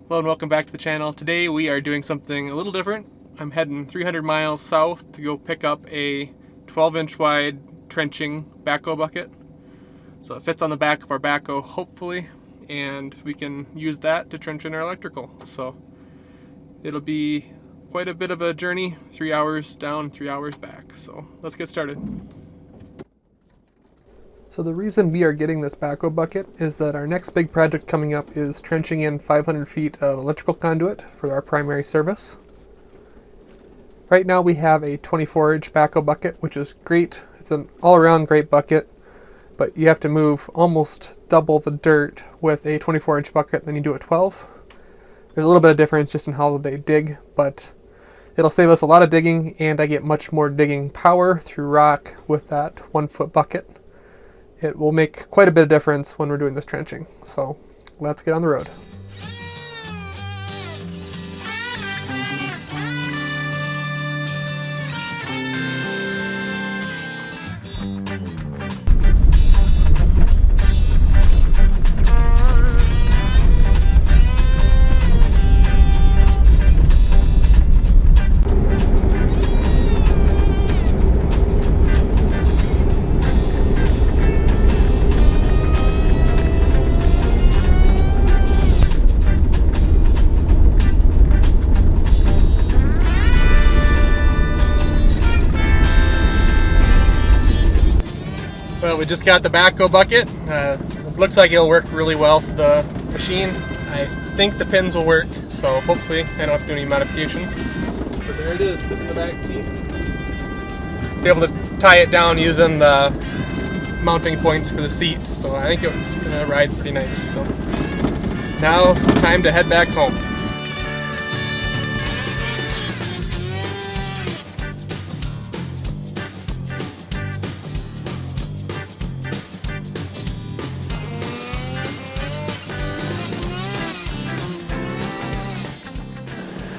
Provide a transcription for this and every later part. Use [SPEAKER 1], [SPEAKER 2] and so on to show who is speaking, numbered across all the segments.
[SPEAKER 1] Hello and welcome back to the channel. Today we are doing something a little different. I'm heading 300 miles south to go pick up a 12-inch wide trenching backhoe bucket. So it fits on the back of our backhoe, hopefully, and we can use that to trench in our electrical. So it'll be quite a bit of a journey, 3 hours down, 3 hours back. So let's get started. So the reason we are getting this backhoe bucket is that our next big project coming up is trenching in 500 feet of electrical conduit for our primary service. Right now we have a 24-inch backhoe bucket, which is great. It's an all-around great bucket, but you have to move almost double the dirt with a 24-inch bucket than you do a 12. There's a little bit of difference just in how they dig, but it'll save us a lot of digging, and I get much more digging power through rock with that 1-foot bucket. It will make quite a bit of difference when we're doing this trenching. So let's get on the road. Well, we just got the backhoe bucket. It looks like it'll work really well for the machine. I think the pins will work, so hopefully I don't have to do any modification. But there it is, sitting in the back seat. Be able to tie it down using the mounting points for the seat, so I think it's gonna ride pretty nice. So now, time to head back home.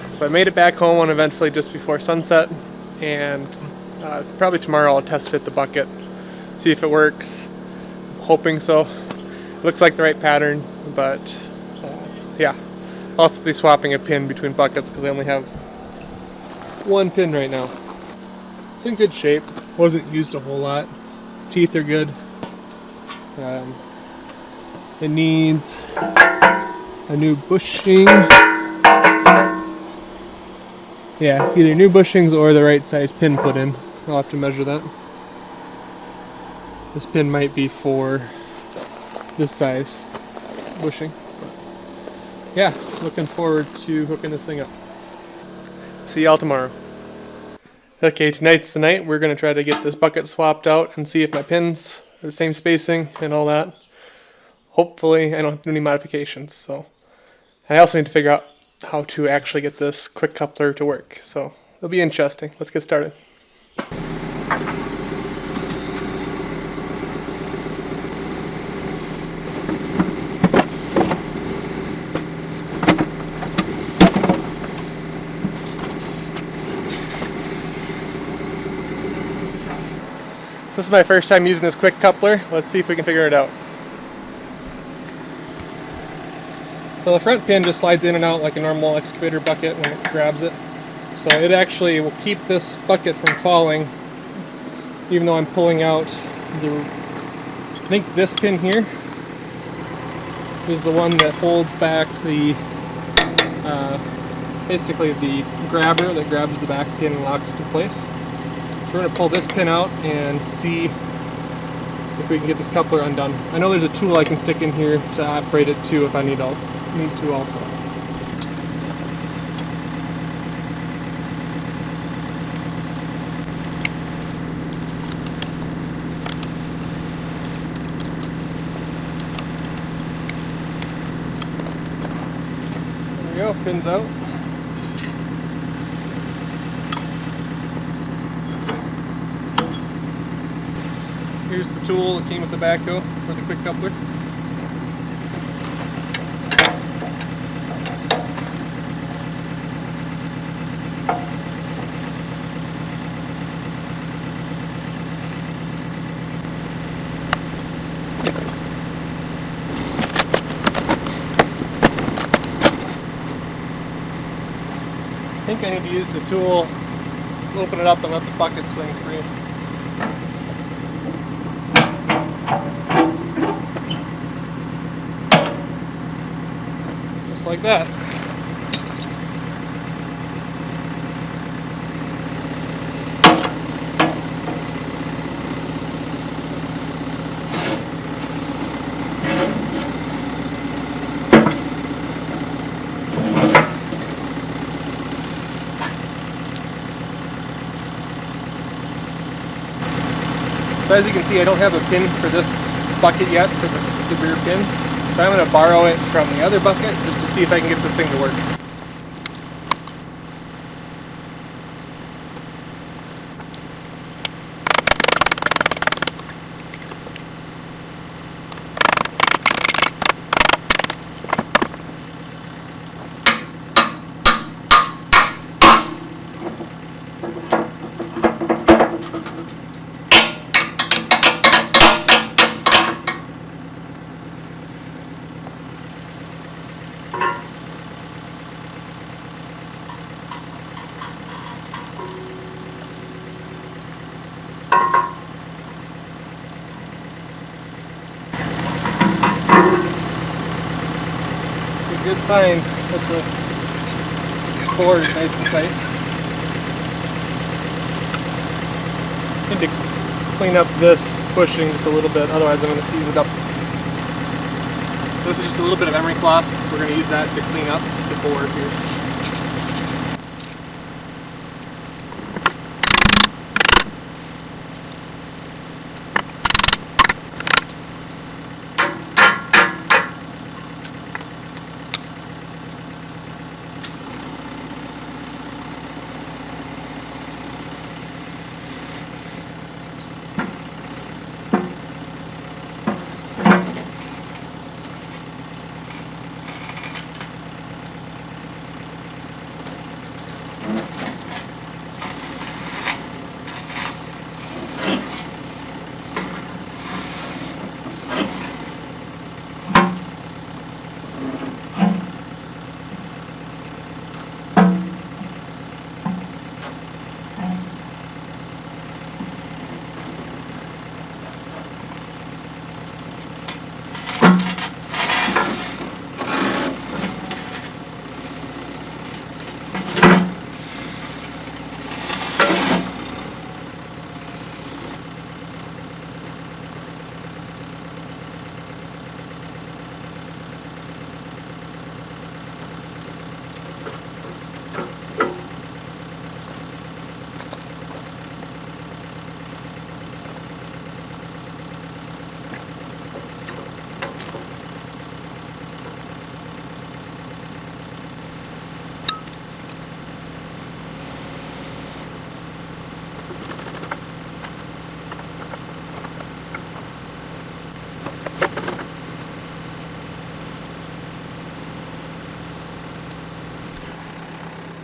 [SPEAKER 1] So I made it back home uneventfully just before sunset, and probably tomorrow I'll test fit the bucket, see if it works. I'm hoping so. It looks like the right pattern, but yeah. I'll also be swapping a pin between buckets because I only have one pin right now. It's in good shape. Wasn't used a whole lot. Teeth are good. It needs a new bushing. Yeah, either new bushings or the right size pin put in. I'll have to measure that. This pin might be for this size bushing. But yeah, looking forward to hooking this thing up. See y'all tomorrow. Okay, tonight's the night. We're going to try to get this bucket swapped out and see if my pins are the same spacing and all that. Hopefully I don't have to do any modifications. So I also need to figure out how to actually get this quick coupler to work. So it'll be interesting. Let's get started. So this is my first time using this quick coupler. Let's see if we can figure it out. So the front pin just slides in and out like a normal excavator bucket when it grabs it. So it actually will keep this bucket from falling, even though I'm pulling out the, I think this pin here is the one that holds back the, basically the grabber that grabs the back pin and locks it in place. So we're going to pull this pin out and see if we can get this coupler undone. I know there's a tool I can stick in here to operate it too if I need to also. There we go, pins out. Here's the tool that came with the backhoe for the quick coupler. think I need to use the tool, open it up and let the bucket swing free. Just like that. So as you can see, I don't have a pin for this bucket yet, for the rear pin. So I'm going to borrow it from the other bucket just to see if I can get this thing to work. Good sign that the board is nice and tight. Need to clean up this bushing just a little bit, otherwise I'm going to seize it up. So this is just a little bit of emery cloth. We're going to use that to clean up the board here.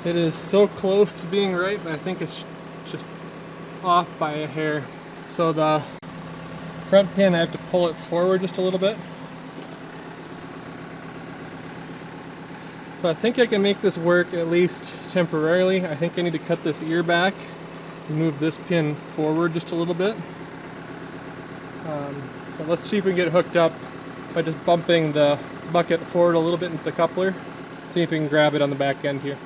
[SPEAKER 1] It is so close to being right, but I think it's just off by a hair. So the front pin, I have to pull it forward just a little bit. So I think I can make this work at least temporarily. I think I need to cut this ear back and move this pin forward just a little bit. But let's see if we can get it hooked up by just bumping the bucket forward a little bit into the coupler. See if we can grab it on the back end here.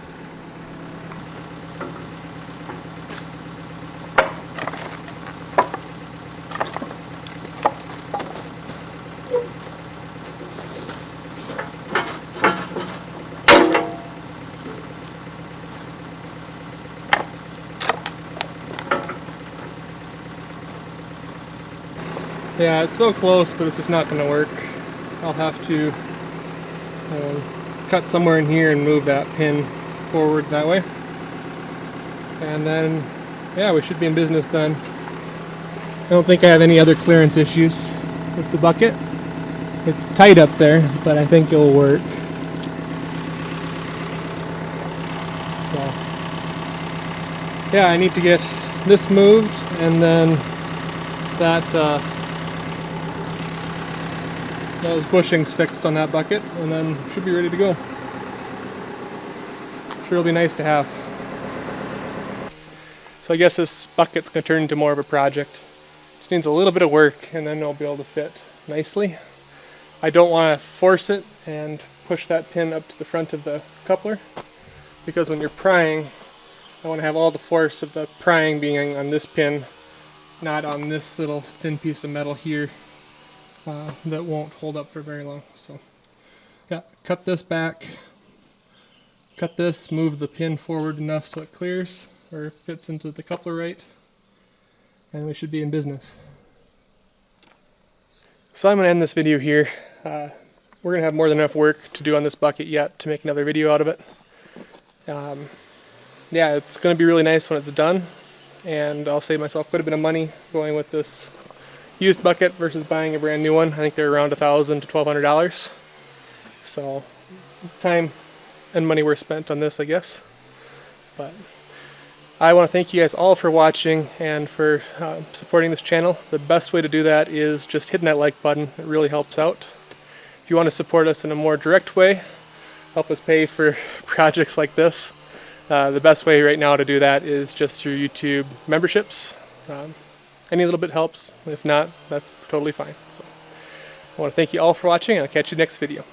[SPEAKER 1] Yeah, it's so close, but it's just not going to work. I'll have to cut somewhere in here and move that pin forward that way. And then, yeah, we should be in business then. I don't think I have any other clearance issues with the bucket. It's tight up there, but I think it'll work. So, yeah, I need to get this moved and then that those bushings fixed on that bucket, and then should be ready to go. Sure will be nice to have. So I guess this bucket's going to turn into more of a project. Just needs a little bit of work and then it'll be able to fit nicely. I don't want to force it and push that pin up to the front of the coupler, because when you're prying, I want to have all the force of the prying being on this pin, not on this little thin piece of metal here that won't hold up for very long. So yeah, cut this back, cut this, move the pin forward enough so it clears or fits into the coupler right, and we should be in business. So I'm going to end this video here. We're going to have more than enough work to do on this bucket yet to make another video out of it. Yeah, it's going to be really nice when it's done, and I'll save myself quite a bit of money going with this used bucket versus buying a brand new one. I think they're around $1,000 to $1,200. So time and money were spent on this, I guess. But I want to thank you guys all for watching and for supporting this channel. The best way to do that is just hitting that like button. It really helps out. If you want to support us in a more direct way, help us pay for projects like this, the best way right now to do that is just through YouTube memberships. Any little bit helps. If not, that's totally fine. So I want to thank you all for watching, and I'll catch you next video.